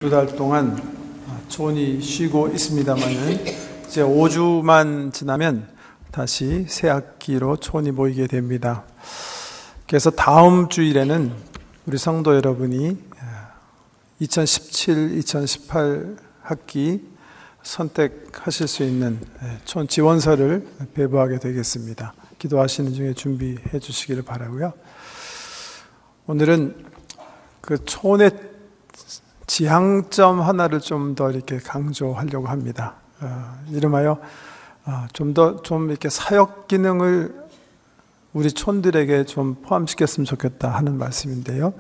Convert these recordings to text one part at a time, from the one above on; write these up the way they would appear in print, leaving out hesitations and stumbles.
두 달 동안 촌이 쉬고 있습니다만은 이제 5주만 지나면 다시 새 학기로 촌이 모이게 됩니다. 그래서 다음 주일에는 우리 성도 여러분이 2017-2018 학기 선택하실 수 있는 촌 지원서를 배부하게 되겠습니다. 기도하시는 중에 준비해 주시기를 바라고요. 오늘은 그 촌의 지향점 하나를 좀 더 이렇게 강조하려고 합니다. 이름하여 좀 이렇게 사역 기능을 우리 촌들에게 좀 포함시켰으면 좋겠다 하는 말씀인데요.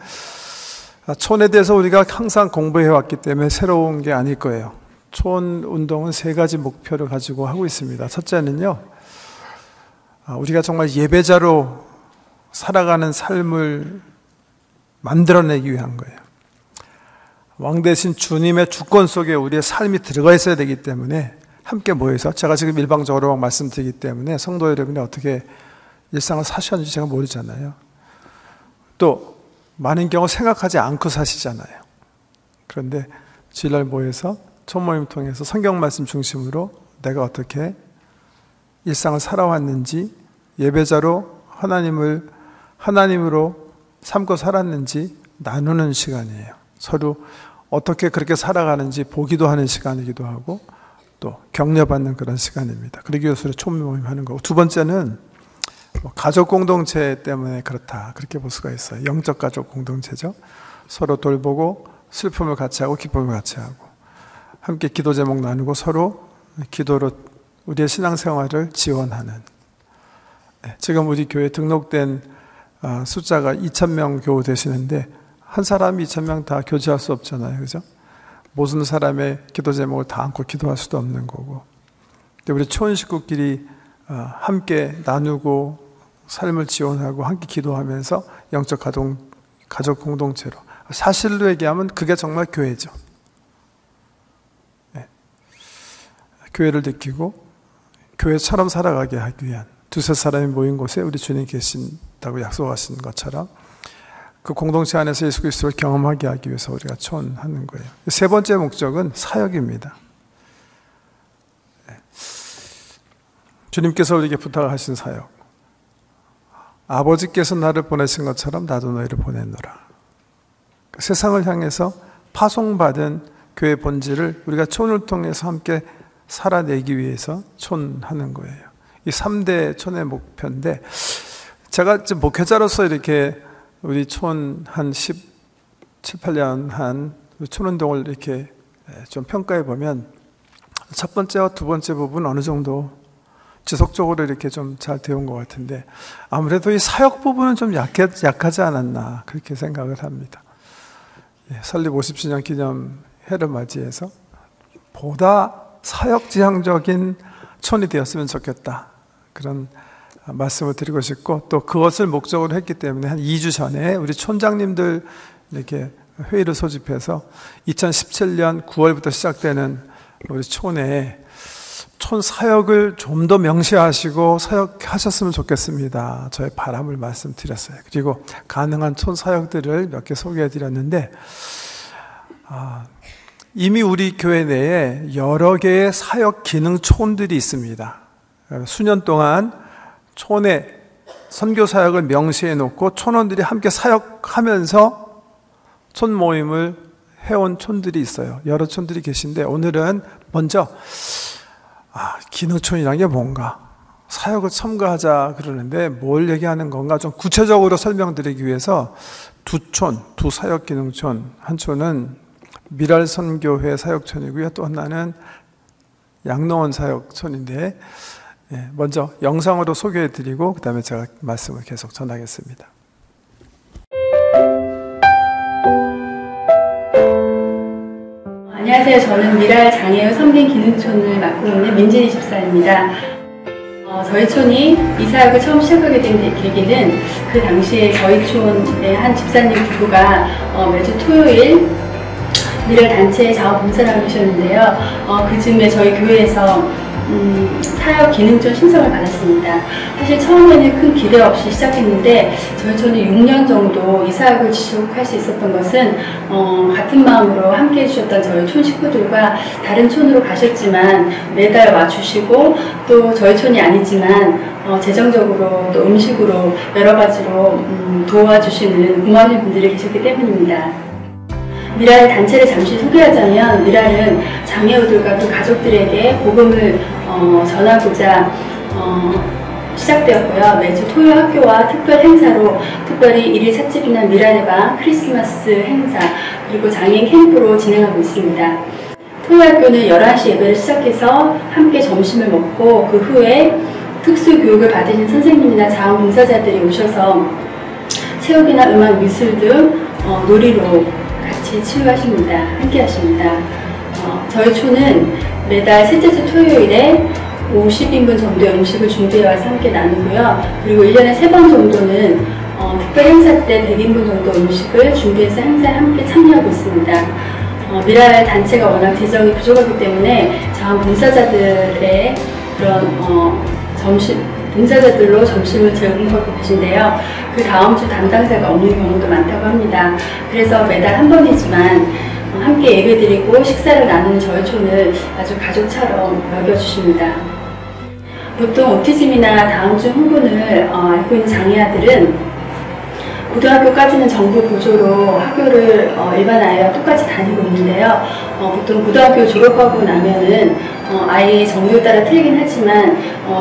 촌에 대해서 우리가 항상 공부해 왔기 때문에 새로운 게 아닐 거예요. 촌 운동은 세 가지 목표를 가지고 하고 있습니다. 첫째는요, 우리가 정말 예배자로 살아가는 삶을 만들어내기 위한 거예요. 왕 대신 주님의 주권 속에 우리의 삶이 들어가 있어야 되기 때문에 함께 모여서, 제가 지금 일방적으로 말씀드리기 때문에 성도 여러분이 어떻게 일상을 사셨는지 제가 모르잖아요. 또 많은 경우 생각하지 않고 사시잖아요. 그런데 주일날 모여서 촌모임을 통해서 성경 말씀 중심으로 내가 어떻게 일상을 살아왔는지, 예배자로 하나님으로 삼고 살았는지 나누는 시간이에요. 서로 어떻게 그렇게 살아가는지 보기도 하는 시간이기도 하고 또 격려받는 그런 시간입니다. 그러기 위해서 촌모임 하는 거고, 두 번째는 가족 공동체 때문에 그렇다, 그렇게 볼 수가 있어요. 영적 가족 공동체죠. 서로 돌보고 슬픔을 같이 하고 기쁨을 같이 하고 함께 기도 제목 나누고 서로 기도로 우리의 신앙생활을 지원하는. 지금 우리 교회에 등록된 숫자가 2,000명 겨우 되시는데 한 사람이 2,000명 다 교제할 수 없잖아요. 그죠? 모든 사람의 기도 제목을 다 안고 기도할 수도 없는 거고. 근데 우리 촌 식구끼리 함께 나누고 삶을 지원하고 함께 기도하면서 영적 가족 공동체로, 사실로 얘기하면 그게 정말 교회죠. 네. 교회를 느끼고 교회처럼 살아가게 하기 위한, 두세 사람이 모인 곳에 우리 주님 계신다고 약속하신 것처럼 그 공동체 안에서 예수 그리스도를 경험하게 하기 위해서 우리가 촌하는 거예요. 세 번째 목적은 사역입니다. 주님께서 우리에게 부탁하신 사역. 아버지께서 나를 보내신 것처럼 나도 너희를 보내노라. 세상을 향해서 파송받은 교회 본질을 우리가 촌을 통해서 함께 살아내기 위해서 촌하는 거예요. 이 3대 촌의 목표인데, 제가 지금 목회자로서 이렇게 우리 촌 한 17, 18년 한 촌운동을 이렇게 좀 평가해 보면 첫 번째와 두 번째 부분 어느 정도 지속적으로 이렇게 좀 잘 되어온 것 같은데, 아무래도 이 사역 부분은 좀 약하지 않았나 그렇게 생각을 합니다. 설립 50주년 기념 해를 맞이해서 보다 사역 지향적인 촌이 되었으면 좋겠다, 그런 말씀을 드리고 싶고, 또 그것을 목적으로 했기 때문에 한 2주 전에 우리 촌장님들 이렇게 회의를 소집해서 2017년 9월부터 시작되는 우리 촌에 촌 사역을 좀 더 명시하시고 사역하셨으면 좋겠습니다, 저의 바람을 말씀드렸어요. 그리고 가능한 촌 사역들을 몇 개 소개해 드렸는데, 이미 우리 교회 내에 여러 개의 사역 기능 촌들이 있습니다. 수년 동안 촌에 선교 사역을 명시해 놓고 촌원들이 함께 사역하면서 촌 모임을 해온 촌들이 있어요. 여러 촌들이 계신데, 오늘은 먼저 기능촌이란 게 뭔가, 사역을 첨가하자 그러는데 뭘 얘기하는 건가 좀 구체적으로 설명드리기 위해서 두 사역 기능촌, 한 촌은 미랄선교회 사역촌이고요, 또 하나는 양로원 사역촌인데, 먼저 영상으로 소개해드리고 그 다음에 제가 말씀을 계속 전하겠습니다. 안녕하세요. 저는 미랄 장애우 섬긴 기능촌을 맡고 있는 민진희 집사입니다. 저희 촌이 이 사역을 처음 시작하게 된 계기는, 그 당시에 저희 촌의 한 집사님 부부가 매주 토요일 미랄 단체의 자원봉사를 하고 계셨는데요. 그 즈음에 저희 교회에서 사역 기능촌 신청을 받았습니다. 사실 처음에는 큰 기대 없이 시작했는데 저희 촌이 6년 정도 이 사역을 지속할 수 있었던 것은 같은 마음으로 함께 해주셨던 저희 촌 식구들과 다른 촌으로 가셨지만 매달 와주시고 또 저희 촌이 아니지만 재정적으로 또 음식으로 여러 가지로 도와주시는 고마운 분들이 계셨기 때문입니다. 미랄 단체를 잠시 소개하자면 미랄은 장애우들과 그 가족들에게 복음을 전하고자 시작되었고요. 매주 토요 학교와 특별 행사로 특별히 1일 찻집이나 미랄의 방, 크리스마스 행사, 그리고 장애인 캠프로 진행하고 있습니다. 토요 학교는 11시 예배를 시작해서 함께 점심을 먹고 그 후에 특수 교육을 받으신 선생님이나 자원봉사자들이 오셔서 체육이나 음악, 미술 등 놀이로 같이 치유하십니다. 함께 하십니다. 저희 촌은 매달 셋째 주 토요일에 50인분 정도의 음식을 준비해와서 함께 나누고요. 그리고 1년에 3번 정도는 특별 행사 때 100인분 정도 음식을 준비해서 행사에 함께 참여하고 있습니다. 미랄 단체가 워낙 재정이 부족하기 때문에 자원봉사자들의 그런 봉사자들로 점심을 제공하고 계신데요. 그 다음 주 담당자가 없는 경우도 많다고 합니다. 그래서 매달 한 번이지만 함께 예배드리고 식사를 나누는 저희 촌을 아주 가족처럼 여겨주십니다. 보통 오티즘이나 다운증 후군을 앓고 있는 장애아들은 고등학교까지는 정부 보조로 학교를 일반 아이와 똑같이 다니고 있는데요. 보통 고등학교 졸업하고 나면은 아이의 정도에 따라 틀리긴 하지만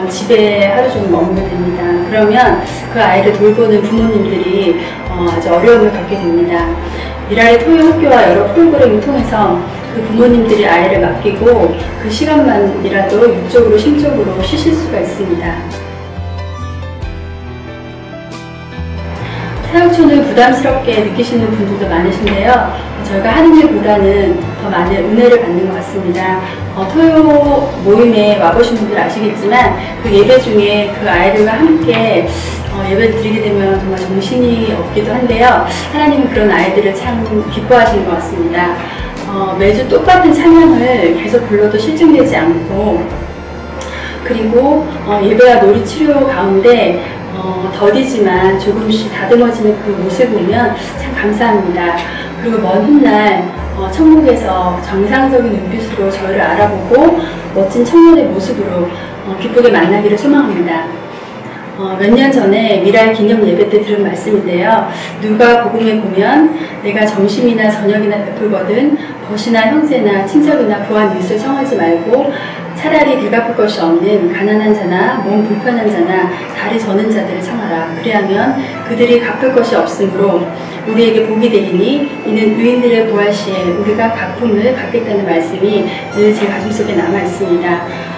집에 하루 종일 머물게 됩니다. 그러면 그 아이를 돌보는 부모님들이 아주 어려움을 겪게 됩니다. 미랄의 토요 학교와 여러 프로그램을 통해서 그 부모님들이 아이를 맡기고 그 시간만이라도 육적으로 심적으로 쉬실 수가 있습니다. 사역촌을 부담스럽게 느끼시는 분들도 많으신데요. 저희가 하는 일보다는 더 많은 은혜를 받는 것 같습니다. 토요 모임에 와보신 분들 아시겠지만 그 예배 중에 그 아이들과 함께 예배를 드리게 되면 정말 정신이 없기도 한데요. 하나님은 그런 아이들을 참 기뻐하시는 것 같습니다. 매주 똑같은 찬양을 계속 불러도 실증되지 않고, 그리고 예배와 놀이 치료 가운데 더디지만 조금씩 다듬어지는 그 모습을 보면 참 감사합니다. 그리고 먼 훗날 천국에서 정상적인 눈빛으로 저희를 알아보고 멋진 청년의 모습으로 기쁘게 만나기를 소망합니다. 몇 년 전에 미랄 기념 예배 때 들은 말씀인데요. 누가 복음에 보면 내가 점심이나 저녁이나 베풀거든 벗이나 형제나 친척이나 부한 이웃을 청하지 말고 차라리 배고플 것이 없는 가난한 자나 몸 불편한 자나 다리 저는 자들을 청하라. 그리하면 그들이 갚을 것이 없으므로 우리에게 복이 되리니 이는 의인들의 부활 시에 우리가 갚음을 받겠다는 말씀이 늘 제 가슴속에 남아 있습니다.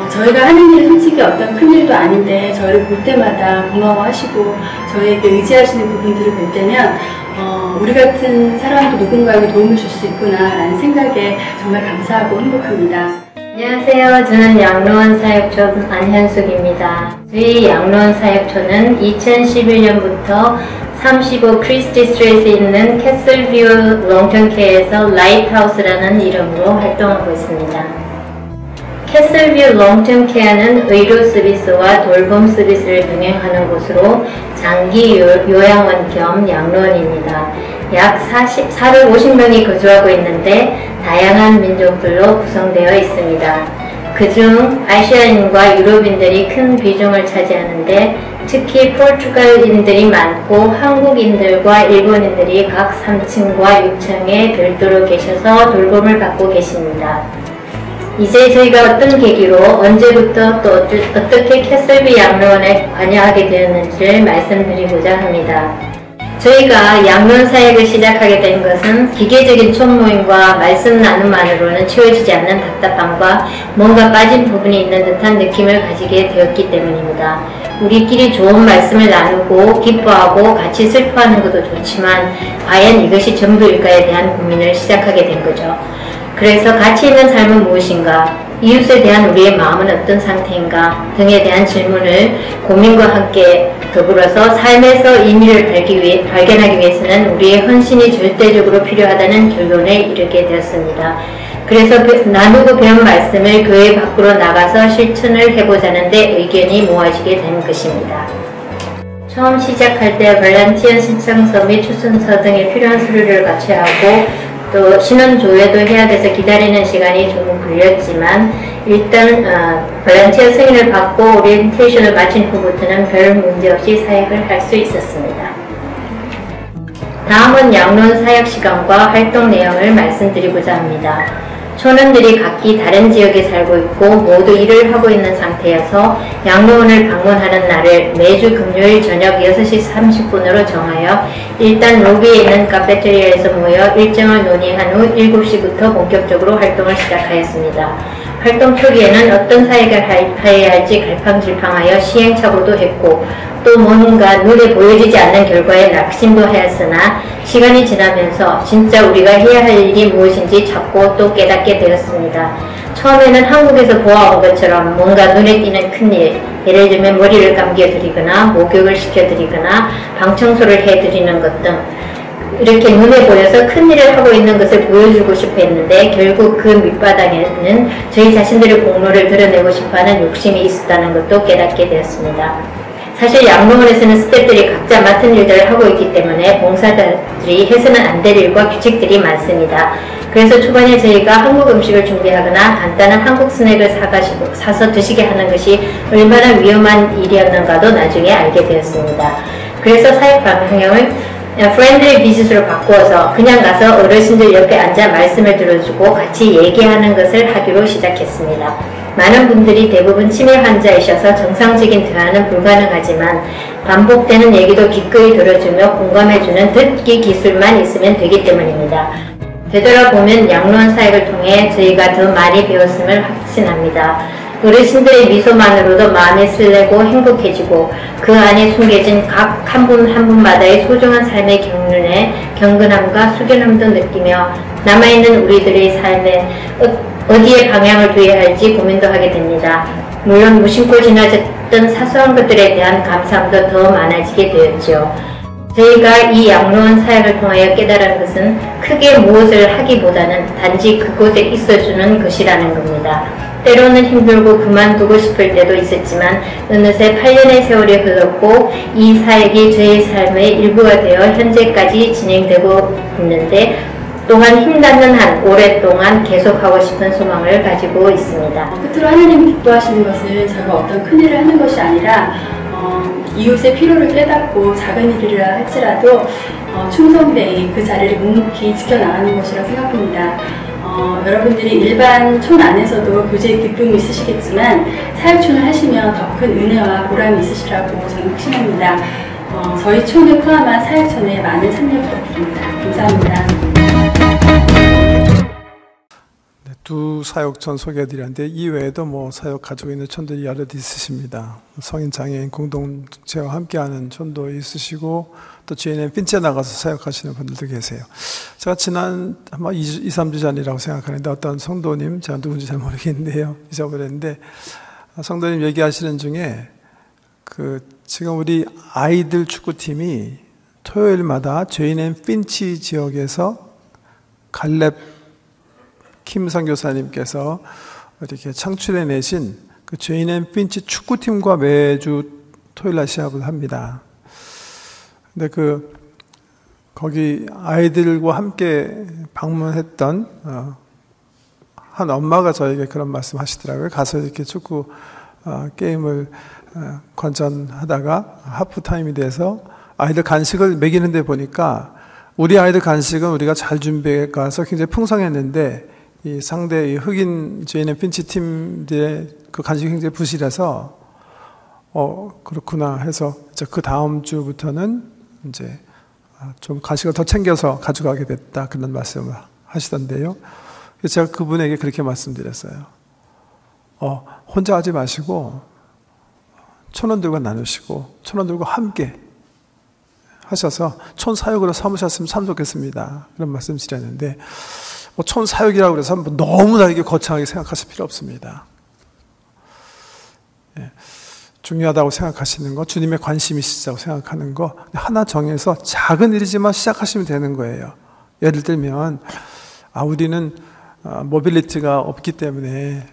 저희가 하는 일이 솔직히 어떤 큰 일도 아닌데 저희를 볼 때마다 고마워하시고 저희에게 의지하시는 부분들을 볼 때면 우리 같은 사람도 누군가에게 도움을 줄 수 있구나 라는 생각에 정말 감사하고 행복합니다. 안녕하세요. 저는 양로원 사역촌 안현숙입니다. 저희 양로원 사역촌은 2011년부터 35 크리스티 스트리트에 있는 캐슬뷰 롱턴케어에서 라이트하우스라는 이름으로 활동하고 있습니다. 캐슬뷰 롱텀 케어는 의료 서비스와 돌봄 서비스를 병행하는 곳으로 장기 요양원 겸 양로원입니다. 약 450명이 거주하고 있는데 다양한 민족들로 구성되어 있습니다. 그중 아시아인과 유럽인들이 큰 비중을 차지하는데 특히 포르투갈인들이 많고 한국인들과 일본인들이 각 3층과 6층에 별도로 계셔서 돌봄을 받고 계십니다. 이제 저희가 어떤 계기로 언제부터 또 어떻게 캐슬비 양로원에 관여하게 되었는지를 말씀드리고자 합니다. 저희가 양로원 사역을 시작하게 된 것은 기계적인 촌모임과 말씀 나눔만으로는 채워지지 않는 답답함과 뭔가 빠진 부분이 있는 듯한 느낌을 가지게 되었기 때문입니다. 우리끼리 좋은 말씀을 나누고 기뻐하고 같이 슬퍼하는 것도 좋지만 과연 이것이 전부일까에 대한 고민을 시작하게 된 거죠. 그래서 가치 있는 삶은 무엇인가? 이웃에 대한 우리의 마음은 어떤 상태인가 등에 대한 질문을 고민과 함께 더불어서 삶에서 의미를 발견하기 위해서는 우리의 헌신이 절대적으로 필요하다는 결론에 이르게 되었습니다. 그래서 나누고 배운 말씀을 교회 밖으로 나가서 실천을 해보자는 데 의견이 모아지게 된 것입니다. 처음 시작할 때 볼런티어 신청서 및 추천서 등에 필요한 서류를 갖춰야 하고 또 신원조회도 해야 돼서 기다리는 시간이 좀 걸렸지만 일단 볼런티어 승인을 받고 오리엔테이션을 마친 후부터는 별 문제 없이 사역을 할 수 있었습니다. 다음은 양로원 사역 시간과 활동 내용을 말씀드리고자 합니다. 촌원들이 각기 다른 지역에 살고 있고 모두 일을 하고 있는 상태여서 양로원을 방문하는 날을 매주 금요일 저녁 6시 30분으로 정하여 일단 로비에 있는 카페테리아에서 모여 일정을 논의한 후 7시부터 본격적으로 활동을 시작하였습니다. 활동 초기에는 어떤 사역을 해야 할지 갈팡질팡하여 시행착오도 했고 또 뭔가 눈에 보여지지 않는 결과에 낙심도 하였으나 시간이 지나면서 진짜 우리가 해야 할 일이 무엇인지 찾고 또 깨닫게 되었습니다. 처음에는 한국에서 보아온 것처럼 뭔가 눈에 띄는 큰일, 예를 들면 머리를 감겨드리거나 목욕을 시켜드리거나 방청소를 해드리는 것 등 이렇게 눈에 보여서 큰일을 하고 있는 것을 보여주고 싶어 했는데 결국 그 밑바닥에는 저희 자신들의 공로를 드러내고 싶어하는 욕심이 있었다는 것도 깨닫게 되었습니다. 사실 양로원에서는 스태프들이 각자 맡은 일들을 하고 있기 때문에 봉사자들이 해서는 안 될 일과 규칙들이 많습니다. 그래서 초반에 저희가 한국 음식을 준비하거나 간단한 한국 스낵을 사서 드시게 하는 것이 얼마나 위험한 일이었는가도 나중에 알게 되었습니다. 그래서 사역 방향을 프렌드리 비즈니스로 바꾸어서 그냥 가서 어르신들 옆에 앉아 말씀을 들어주고 같이 얘기하는 것을 하기로 시작했습니다. 많은 분들이 대부분 치매 환자이셔서 정상적인 대화는 불가능하지만 반복되는 얘기도 기꺼이 들어주며 공감해주는 듣기 기술만 있으면 되기 때문입니다. 되돌아보면 양로원 사역을 통해 저희가 더 많이 배웠음을 확신합니다. 어르신들의 미소만으로도 마음이 설레고 행복해지고 그 안에 숨겨진 각 한 분 한 분마다의 소중한 삶의 경건함과 숙연함도 느끼며 남아있는 우리들의 삶에 어디에 방향을 둬야 할지 고민도 하게 됩니다. 물론 무심코 지나쳤던 사소한 것들에 대한 감사함도 더 많아지게 되었죠. 저희가 이 양로원 사역을 통하여 깨달은 것은 크게 무엇을 하기보다는 단지 그곳에 있어주는 것이라는 겁니다. 때로는 힘들고 그만두고 싶을 때도 있었지만 어느새 8년의 세월이 흘렀고 이 사역이 저의 삶의 일부가 되어 현재까지 진행되고 있는데 또한 힘닿는 한 오랫동안 계속하고 싶은 소망을 가지고 있습니다. 끝으로 하나님이 기뻐하시는 것은 저희가 어떤 큰일을 하는 것이 아니라 이웃의 필요를 깨닫고 작은 일이라 할지라도 충성되이 그 자리를 묵묵히 지켜나가는 것이라고 생각합니다. 여러분들이 일반 촌 안에서도 교제의 기쁨이 있으시겠지만 사역촌을 하시면 더 큰 은혜와 보람이 있으시라고 저는 확신합니다. 저희 촌을 포함한 사역촌에 많은 참여 부탁드립니다. 감사합니다. 네, 두 사역촌 소개해드렸는데 이외에도 사역 가지고 있는 촌들이 여러 있으십니다. 성인 장애인 공동체와 함께하는 촌도 있으시고 또 GNM 핀체 나가서 사역하시는 분들도 계세요. 제가 지난 아마 2, 3주 전이라고 생각하는데 어떤 성도님, 제가 누군지 잘 모르겠는데요. 잊어버렸는데 성도님 얘기하시는 중에 지금 우리 아이들 축구팀이 토요일마다 GNM 핀치 지역에서 갈렙 킴 선교사님께서 이렇게 창출해내신 그 GNM 핀치 축구팀과 매주 토요일날 시합을 합니다. 근데 거기 아이들과 함께 방문했던 한 엄마가 저에게 그런 말씀 하시더라고요. 가서 이렇게 축구 게임을 관전하다가 하프타임이 돼서 아이들 간식을 먹이는데 보니까 우리 아이들 간식은 우리가 잘 준비해 가서 굉장히 풍성했는데 이 상대 흑인 GNM 핀치 팀들의 그 간식이 굉장히 부실해서 그렇구나 해서 이제 그 다음 주부터는 이제 좀 간식을 더 챙겨서 가져가게 됐다 그런 말씀을 하시던데요. 그래서 제가 그분에게 그렇게 말씀드렸어요. 혼자 하지 마시고 촌원들과 나누시고 촌원들과 함께 하셔서 촌 사역으로 삼으셨으면 참 좋겠습니다. 그런 말씀 드렸는데 뭐 촌사역이라고 해서 뭐 너무 다르게 거창하게 생각하실 필요 없습니다. 예. 중요하다고 생각하시는 거, 주님의 관심이 있으시다고 생각하는 거 하나 정해서 작은 일이지만 시작하시면 되는 거예요. 예를 들면 우리는 모빌리티가 없기 때문에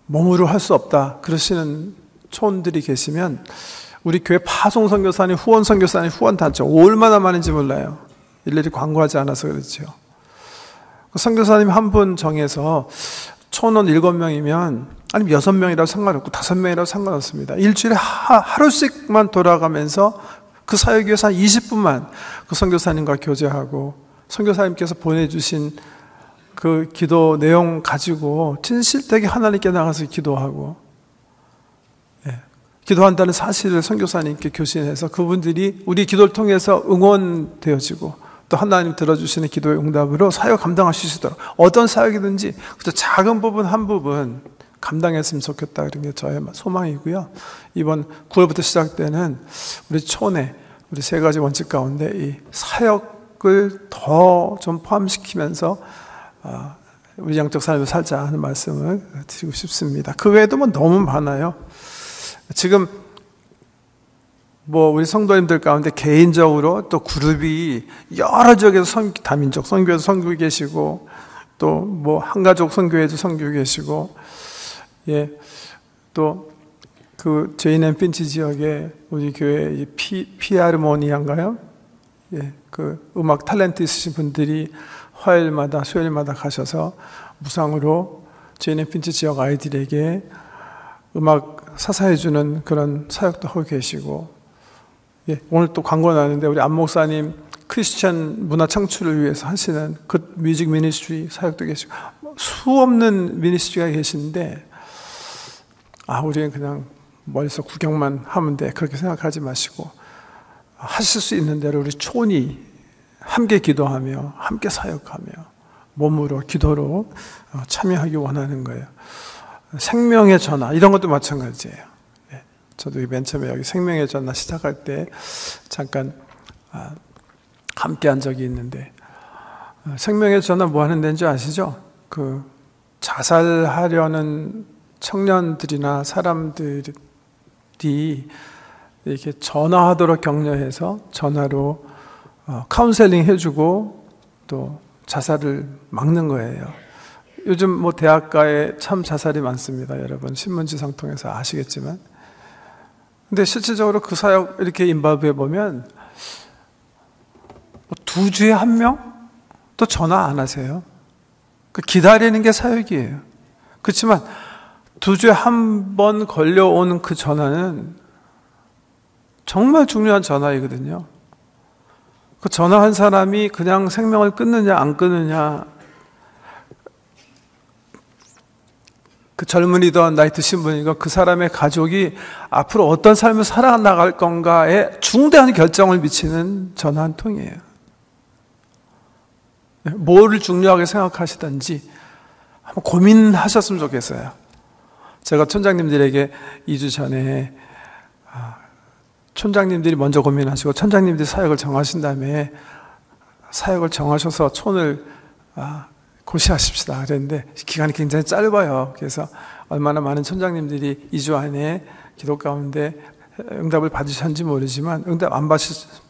몸으로 할 수 없다 그러시는 촌들이 계시면 우리 교회 파송 선교사님, 후원 선교사님, 후원 단체 얼마나 많은지 몰라요. 일일이 광고하지 않아서 그렇죠. 선교사님 한 분 정해서 촌원 7명이면 아니면 6명이라도 상관없고 5명이라도 상관없습니다. 일주일에 하루씩만 돌아가면서 그 사역에 위해서 한 20분만 그 선교사님과 교제하고 선교사님께서 보내주신 그 기도 내용 가지고 진실되게 하나님께 나가서 기도하고, 기도한다는 사실을 선교사님께 교신해서 그분들이 우리 기도를 통해서 응원되어지고 또 하나님 들어주시는 기도의 응답으로 사역 감당하실 수 있도록 어떤 사역이든지 그저 작은 부분 한 부분 감당했으면 좋겠다, 이런 게 저의 소망이고요. 이번 9월부터 시작되는 우리 촌에 우리 3가지 원칙 가운데 이 사역을 더 좀 포함시키면서 우리 영적 삶을 살자 하는 말씀을 드리고 싶습니다. 그 외에도 뭐 너무 많아요. 지금 뭐 우리 성도님들 가운데 개인적으로 또 그룹이 여러 지역에서 다민족 선교에도 선교 계시고 또 뭐 한가족 선교에도 선교 계시고, 또 그 제이넨 핀치 지역에 우리 교회 피아르모니아인가요? 그 음악 탤런트 있으신 분들이 화요일마다 수요일마다 가셔서 무상으로 제이넨 핀치 지역 아이들에게 음악 사사해주는 그런 사역도 하고 계시고, 오늘 또 광고 나는데 우리 안 목사님 크리스천 문화 창출을 위해서 하시는 그 뮤직 미니스트리 사역도 계시고 수 없는 미니스트리가 계신데 우리는 그냥 멀리서 구경만 하면 돼 그렇게 생각하지 마시고 하실 수 있는 대로 우리 촌이 함께 기도하며 함께 사역하며 몸으로 기도로 참여하기 원하는 거예요. 생명의 전화 이런 것도 마찬가지예요. 저도 맨 처음에 여기 생명의 전화 시작할 때 잠깐 함께 한 적이 있는데, 생명의 전화 뭐 하는 데인지 아시죠? 그 자살하려는 청년들이나 사람들이 이렇게 전화하도록 격려해서 전화로 카운셀링 해주고 또 자살을 막는 거예요. 요즘 뭐 대학가에 참 자살이 많습니다. 여러분 신문지상 통해서 아시겠지만, 근데 실질적으로 그 사역 이렇게 인바브해 보면 2주에 1명 또 전화 안 하세요. 그 기다리는 게 사역이에요. 그렇지만 2주에 1번 걸려오는 그 전화는 정말 중요한 전화이거든요. 그 전화한 사람이 그냥 생명을 끊느냐 안 끊느냐, 그 젊은이든 나이 드신 분이건 그 사람의 가족이 앞으로 어떤 삶을 살아나갈 건가에 중대한 결정을 미치는 전화 한 통이에요. 뭐를 중요하게 생각하시든지 한번 고민하셨으면 좋겠어요. 제가 촌장님들에게 2주 전에 촌장님들이 먼저 고민하시고 촌장님들이 사역을 정하신 다음에 사역을 정하셔서 촌을 고시하십시다 그랬는데 기간이 굉장히 짧아요. 그래서 얼마나 많은 촌장님들이 2주 안에 기도 가운데 응답을 받으셨는지 모르지만 응답 안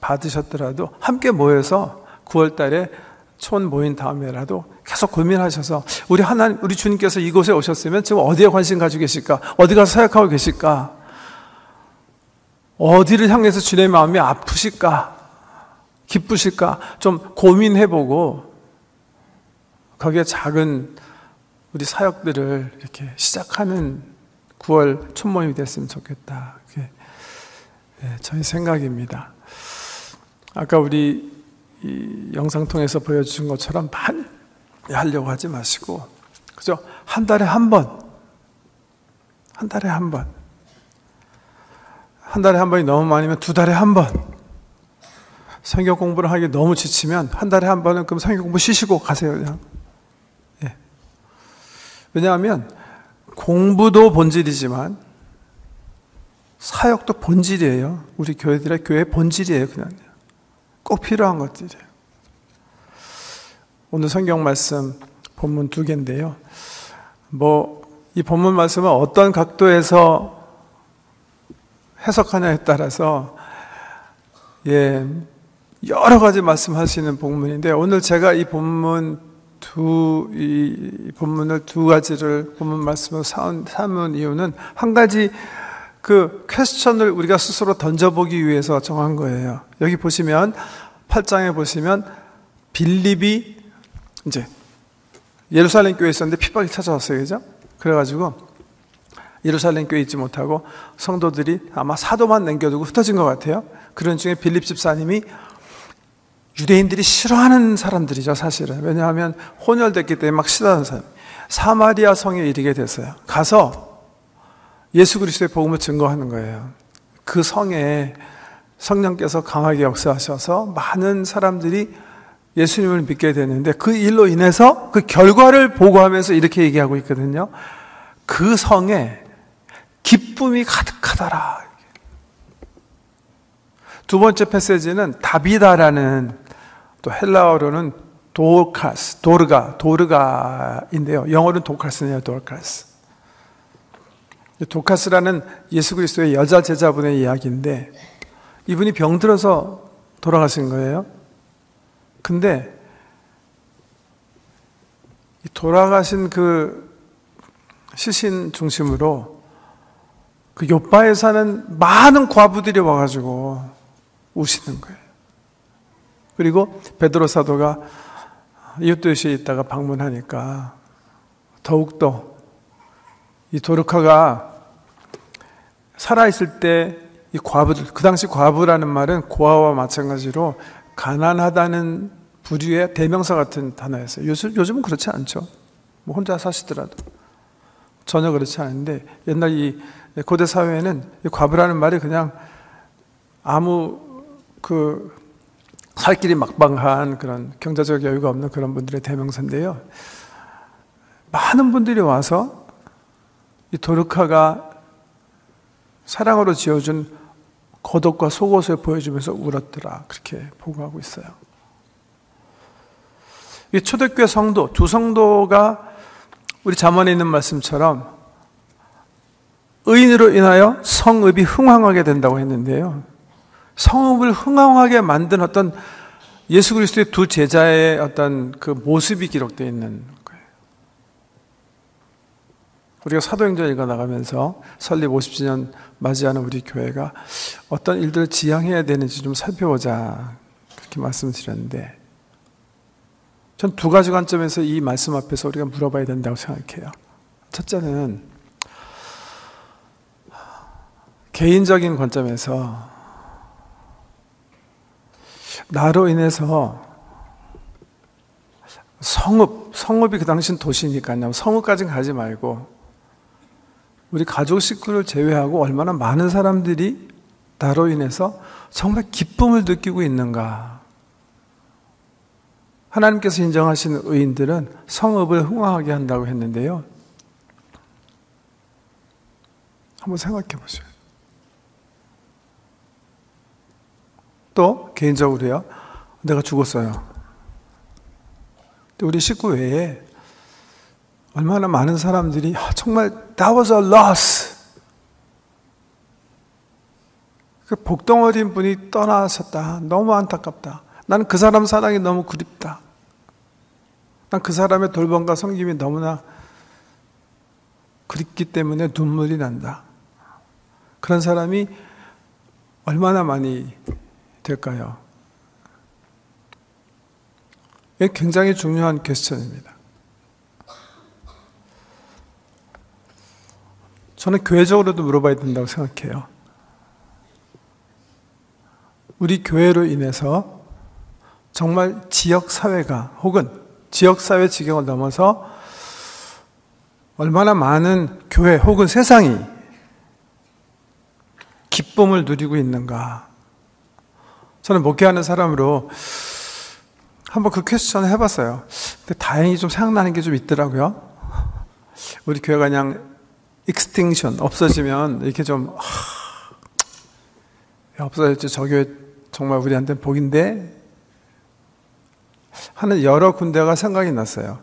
받으셨더라도 함께 모여서 9월 달에 촌 모인 다음에라도 계속 고민하셔서 우리 주님께서 이곳에 오셨으면 지금 어디에 관심 가지고 계실까? 어디 가서 사역하고 계실까? 어디를 향해서 주님의 마음이 아프실까? 기쁘실까? 좀 고민해보고 거기에 작은 우리 사역들을 이렇게 시작하는 9월 촌모임이 됐으면 좋겠다. 그게 저희 생각입니다. 아까 우리 이 영상 통해서 보여주신 것처럼 많이 하려고 하지 마시고 그죠? 한 달에 한 번이 너무 많으면 2달에 한 번. 성경 공부를 하기 너무 지치면 한 달에 한 번은 그럼 성경 공부 쉬시고 가세요. 그냥. 왜냐하면 공부도 본질이지만 사역도 본질이에요. 우리 교회들의 교회 본질이에요. 그냥 꼭 필요한 것들이에요. 오늘 성경 말씀 본문 2개인데요. 이 본문 말씀은 어떤 각도에서 해석하냐에 따라서 여러 가지 말씀하시는 본문인데, 오늘 제가 이 본문을 두 가지를 본문 말씀으로 삼은 이유는 한 가지 그 퀘스천을 우리가 스스로 던져보기 위해서 정한 거예요. 여기 보시면 8장에 보시면 빌립이 이제 예루살렘 교회에 있었는데 핍박이 찾아왔어요. 그죠? 그래가지고 예루살렘 교회에 있지 못하고 성도들이 아마 사도만 남겨두고 흩어진 것 같아요. 그런 중에 빌립 집사님이 유대인들이 싫어하는 사람들이죠, 사실은. 왜냐하면 혼혈됐기 때문에 막 싫어하는 사람. 사마리아 성에 이르게 됐어요. 가서 예수 그리스도의 복음을 증거하는 거예요. 그 성에 성령께서 강하게 역사하셔서 많은 사람들이 예수님을 믿게 되는데, 그 일로 인해서 그 결과를 보고하면서 이렇게 얘기하고 있거든요. 그 성에 기쁨이 가득하더라. 두 번째 패시지는 다비다라는, 또 헬라어로는 도르가인데요. 영어로는 도카스네요. 도카스라는 예수 그리스도의 여자 제자분의 이야기인데, 이분이 병들어서 돌아가신 거예요. 근데 돌아가신 그 시신 중심으로 그 요바에 사는 많은 과부들이 와가지고 우시는 거예요. 그리고 베드로 사도가 이웃도시에 있다가 방문하니까 더욱더 이 도르카가 살아있을 때 이 과부들, 그 당시 과부라는 말은 고아와 마찬가지로 가난하다는 부류의 대명사 같은 단어였어요. 요즘은 그렇지 않죠. 뭐 혼자 사시더라도 전혀 그렇지 않은데, 옛날 이 고대 사회에는 이 과부라는 말이 그냥 아무 살 길이 막방한 그런 경제적 여유가 없는 그런 분들의 대명사인데요. 많은 분들이 와서 이 도르카가 사랑으로 지어준 겉옷과 속옷을 보여주면서 울었더라, 그렇게 보고하고 있어요. 이 초대교회 성도, 두 성도가 우리 잠언에 있는 말씀처럼 의인으로 인하여 성읍이 흥왕하게 된다고 했는데요. 성읍을 흥왕하게 만든 어떤 예수 그리스도의 두 제자의 어떤 그 모습이 기록되어 있는 거예요. 우리가 사도행전 읽어나가면서 설립 50주년 맞이하는 우리 교회가 어떤 일들을 지향해야 되는지 좀 살펴보자, 그렇게 말씀드렸는데, 전 두 가지 관점에서 이 말씀 앞에서 우리가 물어봐야 된다고 생각해요. 첫째는 개인적인 관점에서 나로 인해서 성읍이 그 당시는 도시니까요. 성읍까지는 가지 말고 우리 가족 식구를 제외하고 얼마나 많은 사람들이 나로 인해서 정말 기쁨을 느끼고 있는가. 하나님께서 인정하시는 의인들은 성읍을 흥왕하게 한다고 했는데요. 한번 생각해 보세요. 또 개인적으로요. 내가 죽었어요. 근데 우리 식구 외에 얼마나 많은 사람들이 정말 that was a loss. 그 복덩어린 분이 떠나셨다. 너무 안타깝다. 나는 그 사람 사랑이 너무 그립다. 난 그 사람의 돌봄과 섬김이 너무나 그립기 때문에 눈물이 난다. 그런 사람이 얼마나 많이 될까요? 이게 굉장히 중요한 퀘스천입니다. 저는 교회적으로도 물어봐야 된다고 생각해요. 우리 교회로 인해서 정말 지역사회가 혹은 지역사회 지경을 넘어서 얼마나 많은 교회 혹은 세상이 기쁨을 누리고 있는가. 저는 목회하는 사람으로 한번 그 퀘스천을 해봤어요. 근데 다행히 좀 생각나는 게 좀 있더라고요. 우리 교회가 그냥 익스팅션, 없어지면 이렇게 좀 없어졌지, 저 교회 정말 우리한테는 복인데 하는 여러 군데가 생각이 났어요.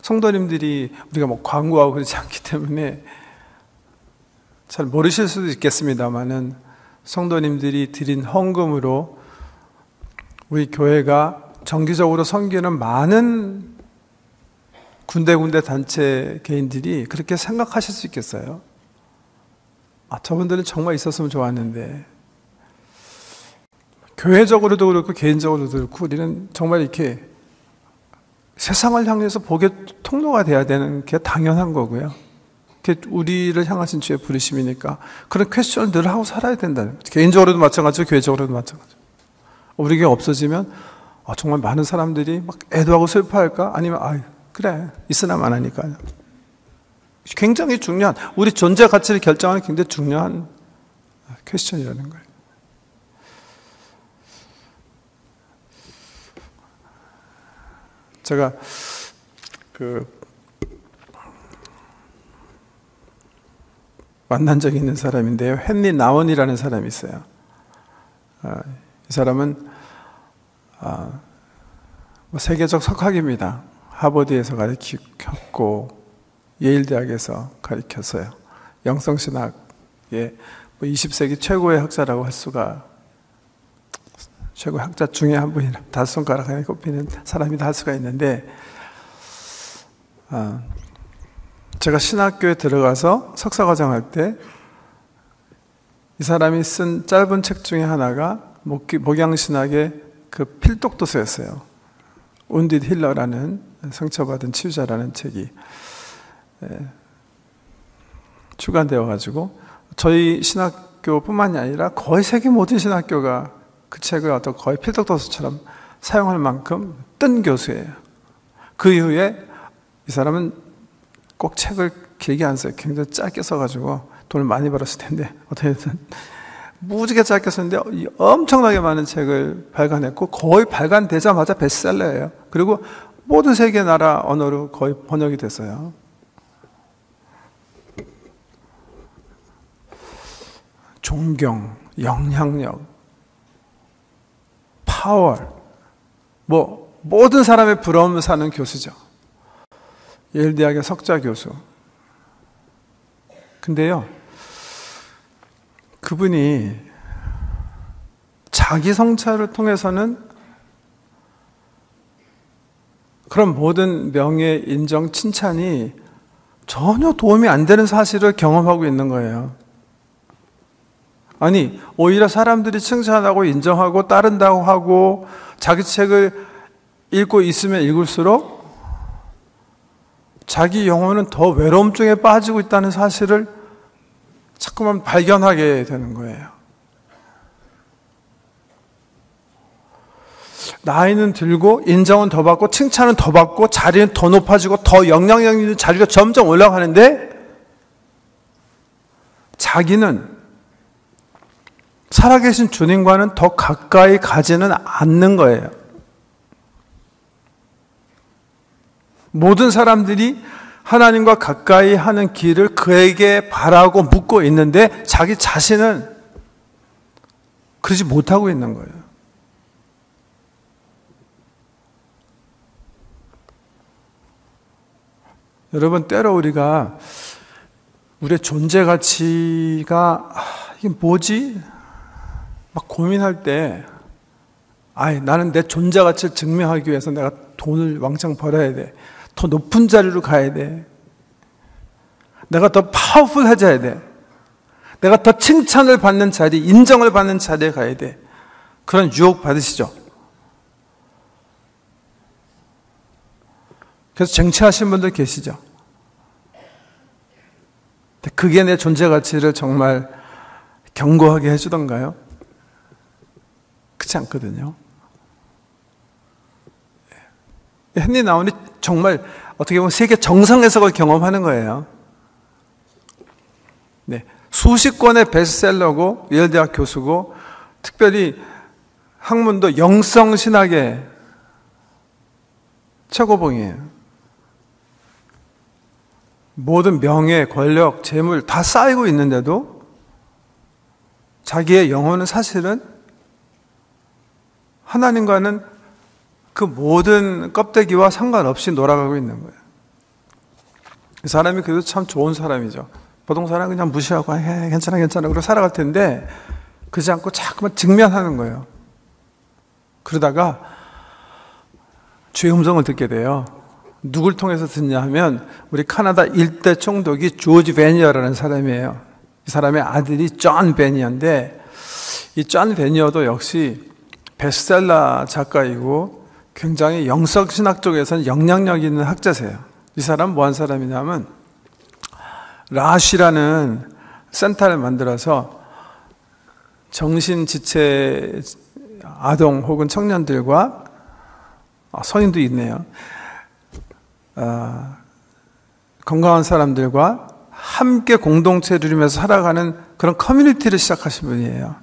성도님들이 우리가 뭐 광고하고 그렇지 않기 때문에 잘 모르실 수도 있겠습니다만은 성도님들이 드린 헌금으로 우리 교회가 정기적으로 섬기는 많은 군데군데 단체 개인들이 그렇게 생각하실 수 있겠어요? 저분들은 정말 있었으면 좋았는데, 교회적으로도 그렇고 개인적으로도 그렇고 우리는 정말 이렇게 세상을 향해서 복의 통로가 돼야 되는 게 당연한 거고요. 그게 우리를 향하신 주의 부르심이니까 그런 퀘스천을 늘 하고 살아야 된다는 거죠. 개인적으로도 마찬가지고 교회적으로도 마찬가지고. 우리 교회 없어지면 정말 많은 사람들이 막 애도하고 슬퍼할까? 아니면 그래 있으나 마나니까요. 굉장히 중요한, 우리 존재 가치를 결정하는 굉장히 중요한 퀘스천이라는 거예요. 제가 만난 적이 있는 사람인데요. 헨리 나원이라는 사람이 있어요. 이 사람은 세계적 석학입니다. 하버드에서 가르쳤고 예일대학에서 가르쳤어요. 영성신학의 20세기 최고의 학자라고 할 수가, 최고의 학자 중에 한 분이라 5손가락 안에 꼽히는 사람이다 할 수가 있는데, 제가 신학교에 들어가서 석사과정 할 때 이 사람이 쓴 짧은 책 중에 하나가 목양신학의 그 필독도서였어요. 온디드 힐러라는, 상처받은 치유자라는 책이 출간되어 가지고 저희 신학교뿐만이 아니라 거의 세계 모든 신학교가 그 책을 거의 필독도서처럼 사용할 만큼 뜬 교수예요. 그 이후에 이 사람은 꼭 책을 길게 안 써요. 굉장히 짧게 써가지고 돈을 많이 벌었을 텐데, 어떻게든 무지개 짧게 썼는데 엄청나게 많은 책을 발간했고 거의 발간되자마자 베스트셀러예요. 그리고 모든 세계 나라 언어로 거의 번역이 됐어요. 존경, 영향력, 파워, 모든 사람의 부러움을 사는 교수죠. 예일대학의 석좌 교수. 근데요, 그분이 자기 성찰을 통해서는 그런 모든 명예, 인정, 칭찬이 전혀 도움이 안 되는 사실을 경험하고 있는 거예요. 아니, 오히려 사람들이 칭찬하고 인정하고 따른다고 하고 자기 책을 읽고 있으면 읽을수록 자기 영혼은 더 외로움증에 빠지고 있다는 사실을 자꾸만 발견하게 되는 거예요. 나이는 들고 인정은 더 받고 칭찬은 더 받고 자리는 더 높아지고 더 영향력 있는 자리가 점점 올라가는데 자기는 살아계신 주님과는 더 가까이 가지는 않는 거예요. 모든 사람들이 하나님과 가까이 하는 길을 그에게 바라고 묻고 있는데 자기 자신은 그러지 못하고 있는 거예요. 여러분, 때로 우리가 우리의 존재 가치가 이게 뭐지? 막 고민할 때 나는 내 존재 가치를 증명하기 위해서 내가 돈을 왕창 벌어야 돼. 더 높은 자리로 가야 돼. 내가 더 파워풀해져야 돼. 내가 더 칭찬을 받는 자리, 인정을 받는 자리에 가야 돼. 그런 유혹 받으시죠? 그래서 쟁취하신 분들 계시죠? 그게 내 존재 가치를 정말 견고하게 해주던가요? 그렇지 않거든요. 헨리 나운이 정말 어떻게 보면 세계 정상 해석을 경험하는 거예요. 네, 수십 권의 베스트셀러고 예일대학 교수고 특별히 학문도 영성신학의 최고봉이에요. 모든 명예, 권력, 재물 다 쌓이고 있는데도 자기의 영혼은 사실은 하나님과는 그 모든 껍데기와 상관없이 놀아가고 있는 거예요. 이 사람이 그래도 참 좋은 사람이죠. 보통 사람은 그냥 무시하고 괜찮아 그러고 살아갈 텐데 그러지 않고 자꾸만 직면하는 거예요. 그러다가 주의 음성을 듣게 돼요. 누굴 통해서 듣냐 하면 우리 카나다 일대 총독이 조지 베니어라는 사람이에요. 이 사람의 아들이 존 베니어인데 이 존 베니어도 역시 베스트셀러 작가이고 굉장히 영성신학 쪽에서는 영향력 있는 학자세요. 이 사람은 뭐한 사람이냐면 라쉬라는 센터를 만들어서 정신지체 아동 혹은 청년들과 성인도 있네요. 건강한 사람들과 함께 공동체를 이루면서 살아가는 그런 커뮤니티를 시작하신 분이에요.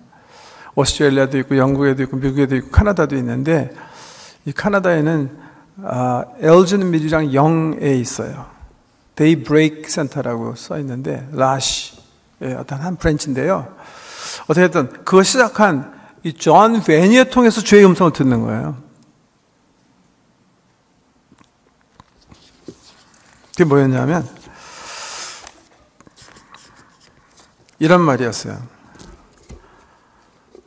오스트레일리아도 있고 영국에도 있고 미국에도 있고 카나다도 있는데 이 카나다에는 엘준 밀이랑 영에 있어요. 데이브레이크 센터라고 써 있는데 라쉬의 어떤 한 브랜치인데요. 어떻게든 그거 시작한 이 존 베니어 통해서 주의 음성을 듣는 거예요. 그게 뭐였냐면 이런 말이었어요.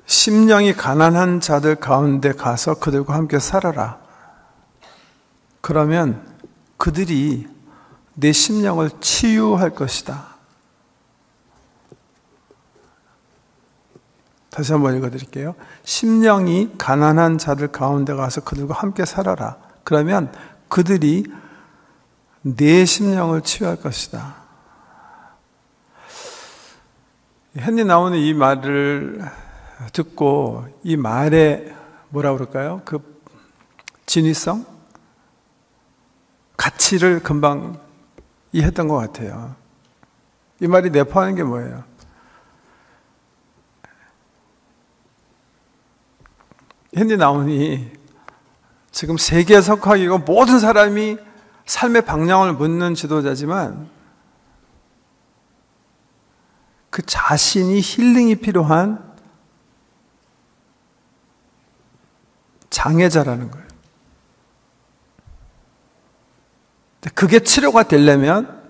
심령이 가난한 자들 가운데 가서 그들과 함께 살아라. 그러면 그들이 내 심령을 치유할 것이다. 다시 한번 읽어드릴게요. 심령이 가난한 자들 가운데 가서 그들과 함께 살아라. 그러면 그들이 내 심령을 치유할 것이다. 헨리 나오는 이 말을 듣고 이 말의 뭐라 그럴까요? 그 진위성? 가치를 금방 이해했던 것 같아요. 이 말이 내포하는 게 뭐예요? 헨리 나운이 지금 세계 석학이고 모든 사람이 삶의 방향을 묻는 지도자지만 그 자신이 힐링이 필요한 장애자라는 거예요. 그게 치료가 되려면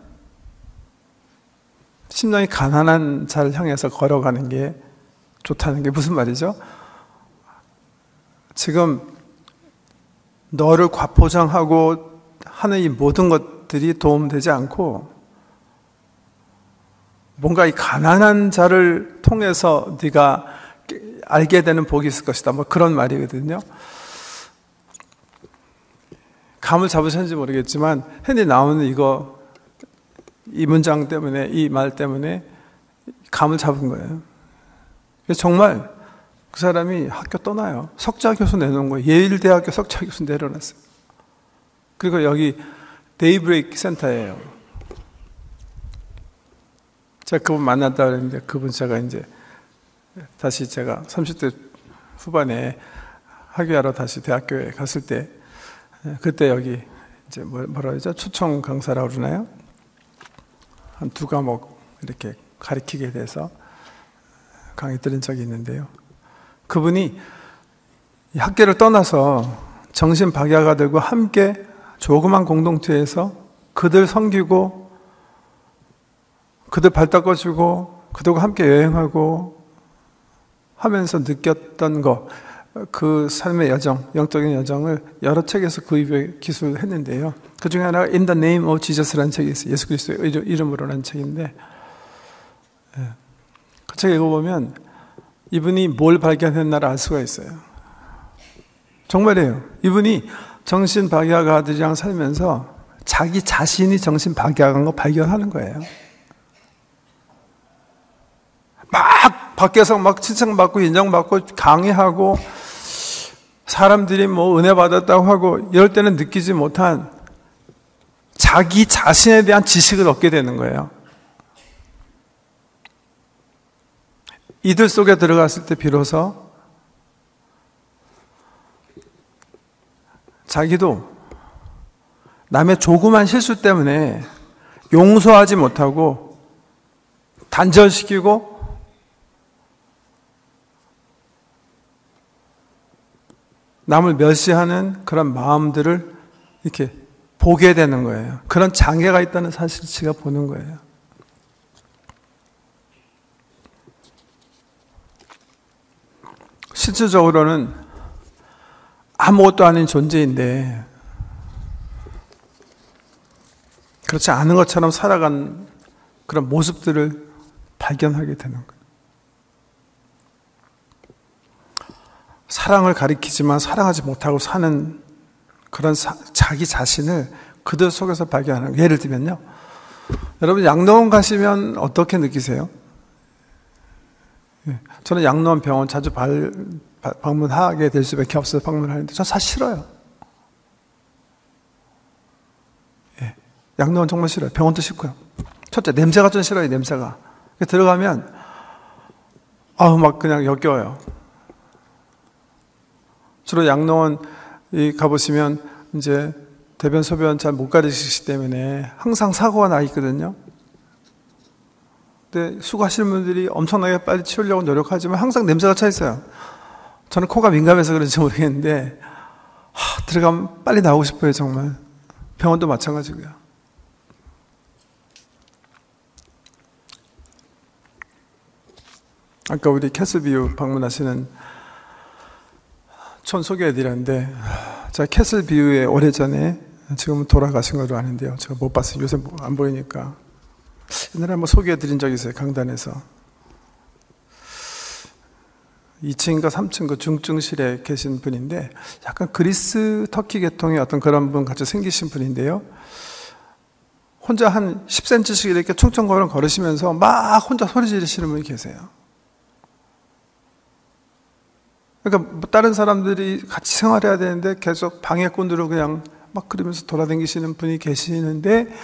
심령이 가난한 자를 향해서 걸어가는 게 좋다는 게 무슨 말이죠? 지금 너를 과포장하고 하는 이 모든 것들이 도움되지 않고 뭔가 이 가난한 자를 통해서 네가 알게 되는 복이 있을 것이다. 뭐 그런 말이거든요. 감을 잡으셨는지 모르겠지만 헨리 나오는 이 문장 때문에 이 말 때문에 감을 잡은 거예요. 정말 그 사람이 학교 떠나요. 석자 교수 내놓은 거예요. 예일대학교 석자 교수 내려놨어요. 그리고 여기 데이브레이크 센터예요. 제가 그분 만났다 그랬는데 그분 제가 이제 다시 제가 30대 후반에 학위하러 다시 대학교에 갔을 때 그때 여기 이제 뭐라 그러죠? 초청 강사라고 그러나요? 한 2과목 이렇게 가르치게 돼서 강의 들은 적이 있는데요. 그분이 이 학교를 떠나서 정신 박약아들과 함께 조그만 공동체에서 그들 섬기고 그들 발 닦아주고 그들과 함께 여행하고 하면서 느꼈던 거, 그 삶의 여정, 영적인 여정을 여러 책에서 기술을 했는데요. 그 중에 하나가 In the Name of Jesus라는 책이 있어요. 예수 그리스도의 이름으로라는 책인데 그 책 읽어보면 이분이 뭘 발견했나를 알 수가 있어요. 정말이에요. 이분이 정신박약아들이랑 살면서 자기 자신이 정신박약한 거 발견하는 거예요. 막 밖에서 막 칭찬받고 인정받고 강의하고 사람들이 뭐 은혜 받았다고 하고 이럴 때는 느끼지 못한 자기 자신에 대한 지식을 얻게 되는 거예요. 이들 속에 들어갔을 때 비로소 자기도 남의 조그만 실수 때문에 용서하지 못하고 단절시키고 남을 멸시하는 그런 마음들을 이렇게 보게 되는 거예요. 그런 장애가 있다는 사실을 지가 보는 거예요. 실질적으로는 아무것도 아닌 존재인데 그렇지 않은 것처럼 살아간 그런 모습들을 발견하게 되는 거예요. 사랑을 가리키지만 사랑하지 못하고 사는 그런 자기 자신을 그들 속에서 발견하는 거예요. 예를 들면요. 여러분 양로원 가시면 어떻게 느끼세요? 저는 양로원 병원 자주 방문하게 될 수밖에 없어서 방문하는데 저 사실 싫어요. 양로원 정말 싫어요. 병원도 싫고요. 첫째, 냄새가 좀 싫어요, 냄새가. 들어가면, 막 그냥 역겨워요. 주로 양로원 가보시면, 이제, 대변, 소변 잘 못 가리시기 때문에 항상 사고가 나 있거든요. 근데 수고하시는 분들이 엄청나게 빨리 치우려고 노력하지만 항상 냄새가 차 있어요. 저는 코가 민감해서 그런지 모르겠는데, 들어가면 빨리 나오고 싶어요, 정말. 병원도 마찬가지고요. 아까 우리 캐슬뷰 방문하시는 촌 소개해드렸는데, 제가 캐슬뷰에 오래전에, 지금은 돌아가신 걸로 아는데요. 제가 못 봤어요. 요새 안 보이니까. 옛날에 한번 소개해드린 적이 있어요. 강단에서. 2층인가 3층 그 중증실에 계신 분인데, 약간 그리스 터키 계통의 어떤 그런 분 같이 생기신 분인데요. 혼자 한 10cm씩 이렇게 충청걸음 걸으시면서 막 혼자 소리 지르시는 분이 계세요. 그러니까 다른 사람들이 같이 생활해야 되는데 계속 방해꾼들을 그냥 막 그러면서 돌아다니시는 분이 계시는데,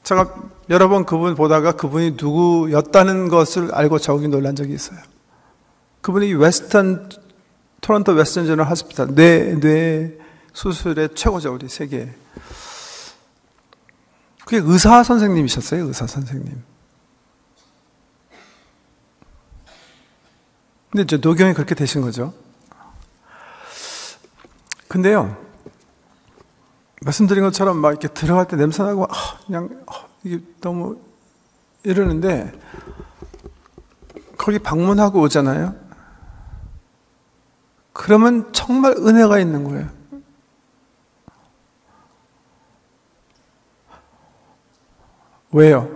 제가 여러 번 그분 보다가 그분이 누구였다는 것을 알고 저기 놀란 적이 있어요. 그분이 토론토 웨스턴 제너럴 하스피탈 뇌 수술의 최고죠, 우리 세계. 그게 의사 선생님이셨어요, 의사 선생님. 근데 이제 노경이 그렇게 되신 거죠. 근데요, 말씀드린 것처럼 막 이렇게 들어갈 때 냄새나고, 그냥, 이게 너무 이러는데, 거기 방문하고 오잖아요? 그러면 정말 은혜가 있는 거예요. 왜요?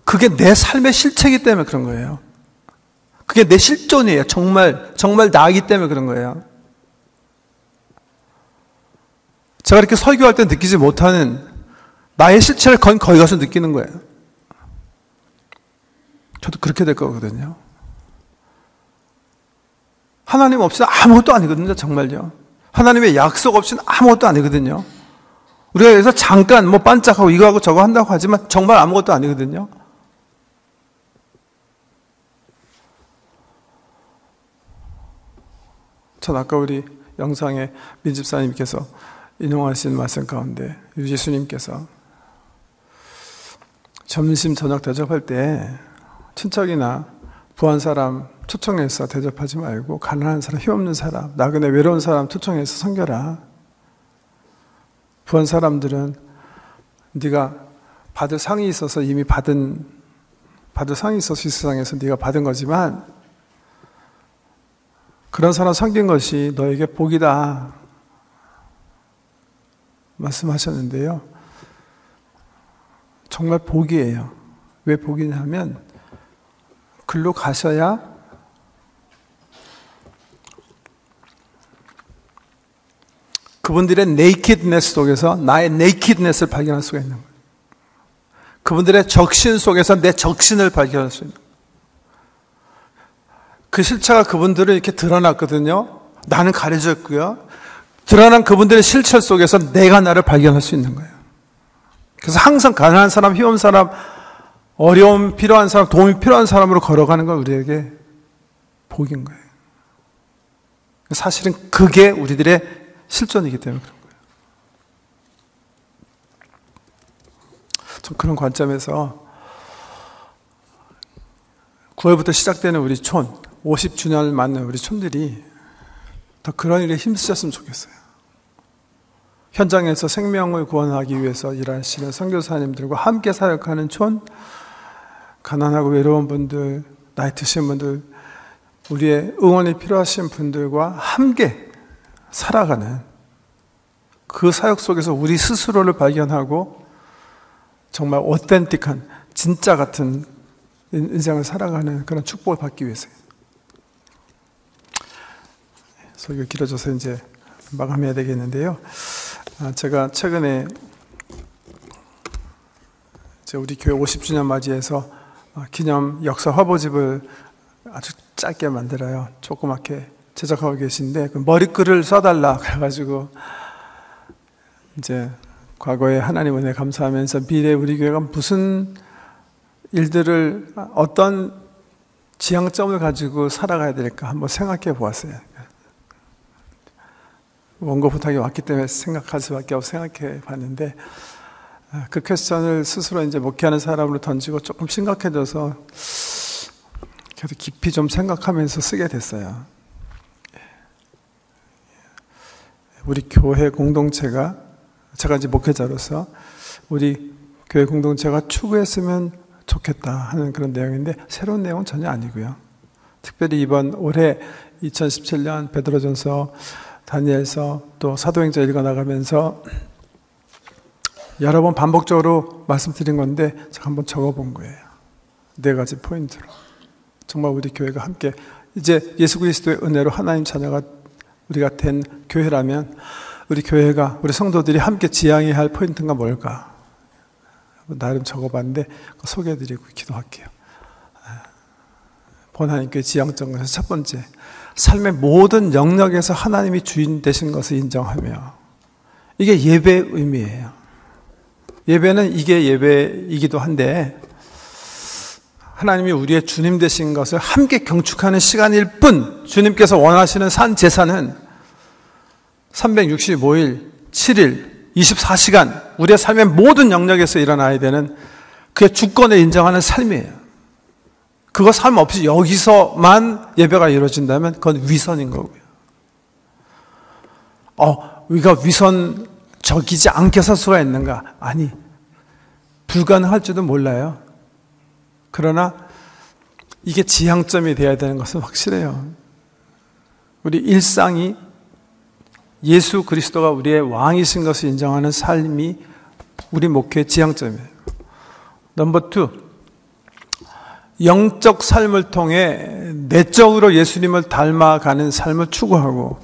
그게 내 삶의 실체이기 때문에 그런 거예요. 그게 내 실존이에요. 정말 나이기 때문에 그런 거예요. 제가 이렇게 설교할 때 느끼지 못하는 나의 실체를 거기 가서 느끼는 거예요. 저도 그렇게 될 거거든요. 하나님 없이는 아무것도 아니거든요, 정말요. 하나님의 약속 없이는 아무것도 아니거든요. 우리가 여기서 잠깐 반짝하고 이거 하고 저거 한다고 하지만 정말 아무것도 아니거든요. 전 아까 우리 영상에 민집사님께서 인용하신 말씀 가운데 유지수님께서 점심 저녁 대접할 때 친척이나 부한 사람 초청해서 대접하지 말고 가난한 사람, 힘없는 사람, 나그네 외로운 사람 초청해서 섬겨라. 부한 사람들은 네가 받을 상이 있어서 이미 받을 상이 있어서 이 세상에서 네가 받은 거지만 그런 사람 섬긴 것이 너에게 복이다 말씀하셨는데요. 정말 복이에요. 왜 복이냐면 글로 가셔야 그분들의 네이키드네스 속에서 나의 네이키드네스를 발견할 수가 있는 거예요. 그분들의 적신 속에서 내 적신을 발견할 수 있는 거예요. 그 실체가 그분들을 이렇게 드러났거든요. 나는 가려졌고요. 드러난 그분들의 실체 속에서 내가 나를 발견할 수 있는 거예요. 그래서 항상 가난한 사람, 힘없는 사람, 어려움 필요한 사람, 도움이 필요한 사람으로 걸어가는 건 우리에게 복인 거예요. 사실은 그게 우리들의 실존이기 때문에 그런 거예요. 좀 그런 관점에서 9월부터 시작되는 우리 촌, 50주년을 맞는 우리 촌들이 더 그런 일에 힘쓰셨으면 좋겠어요. 현장에서 생명을 구원하기 위해서 일하시는 선교사님들과 함께 사역하는 촌, 가난하고 외로운 분들, 나이 드신 분들, 우리의 응원이 필요하신 분들과 함께 살아가는 그 사역 속에서 우리 스스로를 발견하고 정말 오텐틱한, 진짜 같은 인생을 살아가는 그런 축복을 받기 위해서요. 설교 길어져서 이제 마감해야 되겠는데요. 제가 최근에 우리 교회 50주년 맞이해서 기념 역사 화보집을 아주 짧게 만들어요. 조그맣게 제작하고 계신데 그 머리글을 써달라 그래가지고 이제 과거에 하나님 은혜 감사하면서 미래 우리 교회가 무슨 일들을 어떤 지향점을 가지고 살아가야 될까 한번 생각해 보았어요. 원고 부탁이 왔기 때문에 생각할 수밖에 없어 생각해 봤는데 그 퀘스천을 스스로 이제 목회하는 사람으로 던지고 조금 심각해져서 계속 깊이 좀 생각하면서 쓰게 됐어요. 우리 교회 공동체가 제가 이제 목회자로서 우리 교회 공동체가 추구했으면 좋겠다 하는 그런 내용인데 새로운 내용은 전혀 아니고요. 특별히 이번 올해 2017년 베드로전서, 다니엘서 또 사도행전 읽어나가면서 여러 번 반복적으로 말씀드린 건데 제가 한번 적어본 거예요. 4가지 포인트로. 정말 우리 교회가 함께 이제 예수 그리스도의 은혜로 하나님 자녀가 우리가 된 교회라면 우리 교회가 우리 성도들이 함께 지향해야 할 포인트가 뭘까? 나름 적어봤는데 소개해드리고 기도할게요. 본하나님께 지향점에서 첫 번째, 삶의 모든 영역에서 하나님이 주인 되신 것을 인정하며, 이게 예배의 의미예요. 예배는 이게 예배이기도 한데 하나님이 우리의 주님 되신 것을 함께 경축하는 시간일 뿐, 주님께서 원하시는 산 제사는 365일 7일 24시간 우리의 삶의 모든 영역에서 일어나야 되는 그의 주권을 인정하는 삶이에요. 그거 삶 없이 여기서만 예배가 이루어진다면 그건 위선인 거고요. 우리가 위선적이지 않게 살 수가 있는가? 아니, 불가능할지도 몰라요. 그러나 이게 지향점이 되어야 되는 것은 확실해요. 우리 일상이 예수 그리스도가 우리의 왕이신 것을 인정하는 삶이 우리 목회의 지향점이에요. 넘버 2, 영적 삶을 통해 내적으로 예수님을 닮아가는 삶을 추구하고,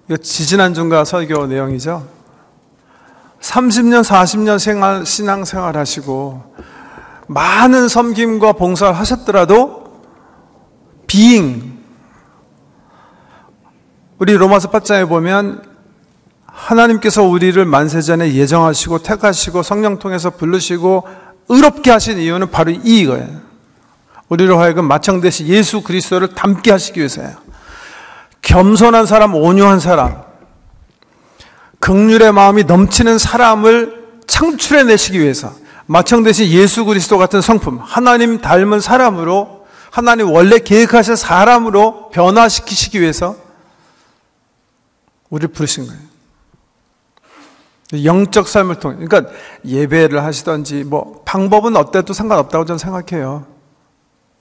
이거 지지난주인가 설교 내용이죠. 30년 40년 신앙생활 하시고 많은 섬김과 봉사를 하셨더라도 우리 로마서 8장에 보면 하나님께서 우리를 만세전에 예정하시고 택하시고 성령 통해서 부르시고 의롭게 하신 이유는 바로 이거예요. 우리로 하여금 마청되신 예수 그리스도를 닮게 하시기 위해서예요. 겸손한 사람, 온유한 사람, 긍휼의 마음이 넘치는 사람을 창출해내시기 위해서 마청되신 예수 그리스도 같은 성품, 하나님 닮은 사람으로, 하나님 원래 계획하신 사람으로 변화시키시기 위해서 우리를 부르신 거예요. 영적 삶을 통해, 그러니까 예배를 하시든지 방법은 어때도 상관없다고 저는 생각해요.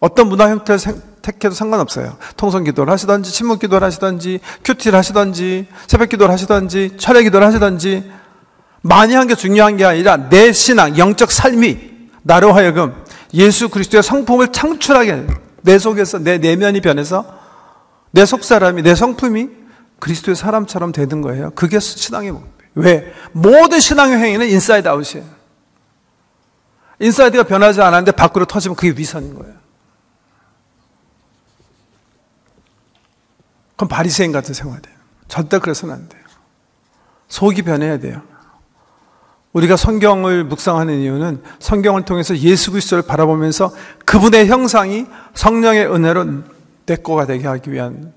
어떤 문화 형태를 택해도 상관없어요. 통성기도를 하시든지 침묵기도를 하시든지 큐티를 하시든지 새벽기도를 하시든지 철야기도를 하시든지, 많이 한 게 중요한 게 아니라 내 신앙, 영적 삶이 나로 하여금 예수 그리스도의 성품을 창출하게 해요. 내 속에서 내 내면이 변해서 내 속사람이, 내 성품이 그리스도의 사람처럼 되는 거예요. 그게 신앙의 목표예요. 왜? 모든 신앙의 행위는 인사이드 아웃이에요. 인사이드가 변하지 않았는데 밖으로 터지면 그게 위선인 거예요. 그럼 바리새인 같은 생활이에요. 절대 그래서는 안 돼요. 속이 변해야 돼요. 우리가 성경을 묵상하는 이유는 성경을 통해서 예수 그리스도를 바라보면서 그분의 형상이 성령의 은혜로 내 거가 되게 하기 위한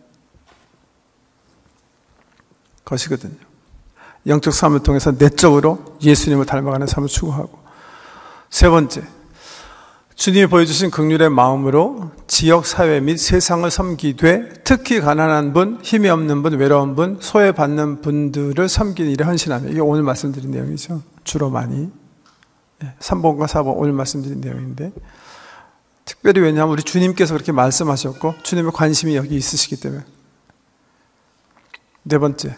것이거든요. 영적 삶을 통해서 내적으로 예수님을 닮아가는 삶을 추구하고, 세 번째, 주님이 보여주신 긍휼의 마음으로 지역, 사회 및 세상을 섬기되 특히 가난한 분, 힘이 없는 분, 외로운 분, 소외받는 분들을 섬기는 일에 헌신하며, 이게 오늘 말씀드린 내용이죠. 주로 많이 3번과 4번 오늘 말씀드린 내용인데, 특별히 왜냐하면 우리 주님께서 그렇게 말씀하셨고 주님의 관심이 여기 있으시기 때문에. 네 번째,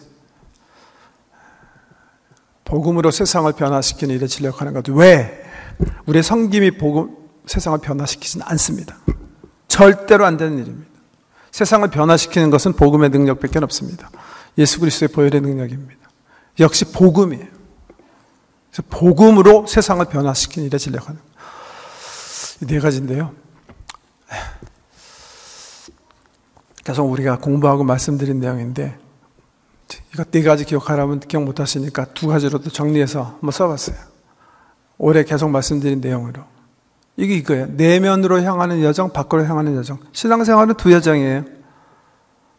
복음으로 세상을 변화시키는 일에 진력하는 것. 왜? 우리의 섬김이 세상을 변화시키진 않습니다. 절대로 안 되는 일입니다. 세상을 변화시키는 것은 복음의 능력밖에 없습니다. 예수 그리스도의 보혈의 능력입니다. 역시 복음이에요. 그래서 복음으로 세상을 변화시키는 일에 진력하는 이 네 가지인데요. 계속 우리가 공부하고 말씀드린 내용인데, 이거 네 가지 기억하라면 기억 못 하시니까 두 가지로도 정리해서 한번 써봤어요. 올해 계속 말씀드린 내용으로. 이게 이거예요. 내면으로 향하는 여정, 밖으로 향하는 여정. 신앙생활은 두 여정이에요.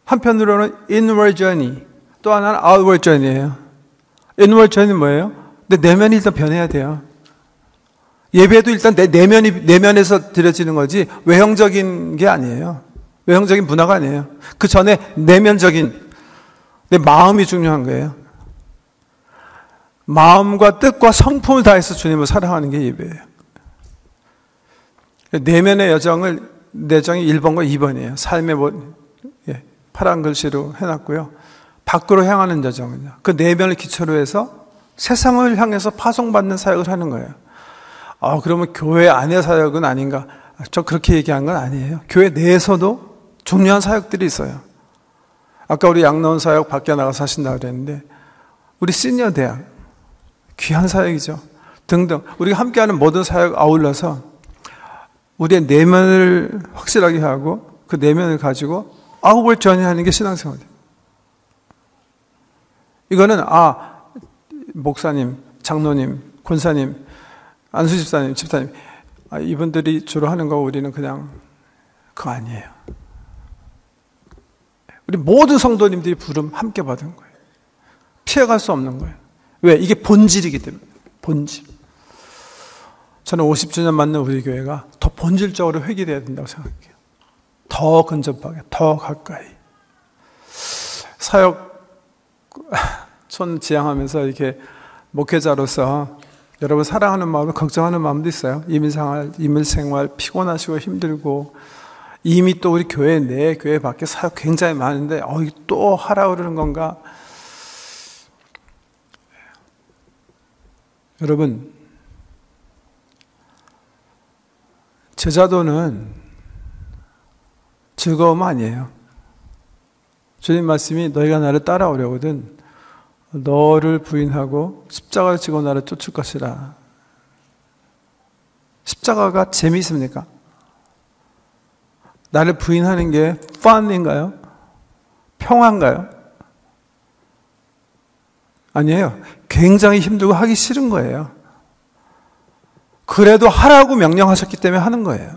한편으로는 inward journey, 또 하나는 outward journey예요. inward journey는 뭐예요? 근데 내면이 일단 변해야 돼요. 예배도 일단 내면에서 드려지는 거지 외형적인 게 아니에요. 외형적인 문화가 아니에요. 그 전에 내면적인 내 마음이 중요한 거예요. 마음과 뜻과 성품을 다해서 주님을 사랑하는 게 예배예요. 내면의 여정이 1번과 2번이에요. 삶의 파란 글씨로 해놨고요. 밖으로 향하는 여정은요. 그 내면을 기초로 해서 세상을 향해서 파송받는 사역을 하는 거예요. 그러면 교회 안의 사역은 아닌가? 저 그렇게 얘기한 건 아니에요. 교회 내에서도 중요한 사역들이 있어요. 아까 우리 양로원 사역 밖에 나가서 하신다고 그랬는데, 우리 시니어 대학 귀한 사역이죠. 등등 우리가 함께하는 모든 사역 아울러서 우리의 내면을 확실하게 하고 그 내면을 가지고 아웃을 전이하는 게 신앙생활이에요. 이거는 목사님, 장로님, 권사님, 안수 집사님, 이분들이 주로 하는 거 우리는 그냥 그거 아니에요. 우리 모든 성도님들이 부름 함께 받은 거예요. 피해갈 수 없는 거예요. 왜? 이게 본질이기 때문에. 본질. 저는 50주년 맞는 우리 교회가 더 본질적으로 회귀돼야 된다고 생각해요. 더 근접하게, 더 가까이. 사역촌 지향하면서 이렇게 목회자로서 여러분 사랑하는 마음, 걱정하는 마음도 있어요. 이민생활 피곤하시고 힘들고, 이미 또 우리 교회 내, 교회 밖에 사역 굉장히 많은데, 또 하라 그러는 건가? 여러분, 제자도는 즐거움 아니에요. 주님 말씀이 너희가 나를 따라오려거든 너를 부인하고 십자가를 지고 나를 쫓을 것이라. 십자가가 재미있습니까? 나를 부인하는 게 fun인가요? 평화인가요? 아니에요. 굉장히 힘들고 하기 싫은 거예요. 그래도 하라고 명령하셨기 때문에 하는 거예요.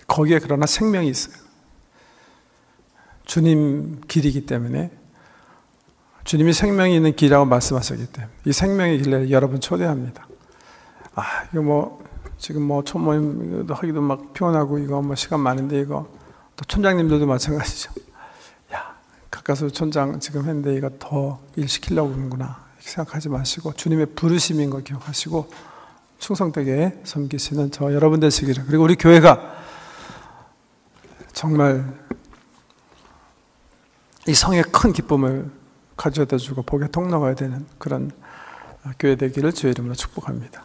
거기에 그러나 생명이 있어요. 주님 길이기 때문에, 주님이 생명이 있는 길이라고 말씀하셨기 때문에 이 생명의 길에 여러분 초대합니다. 이거 지금 초모임 하기도 막 피곤하고 이거 시간 많은데, 이거 또 촌장님들도 마찬가지죠. 가까스 촌장 지금 했는데 이거 더 일 시키려고 그러는구나 이렇게 생각하지 마시고 주님의 부르심인 거 기억하시고 충성되게 섬기시는 저 여러분 되시기를. 그리고 우리 교회가 정말 이 성에 큰 기쁨을 가져다 주고 복의 통로가 되는 그런 교회 되기를 주의 이름으로 축복합니다.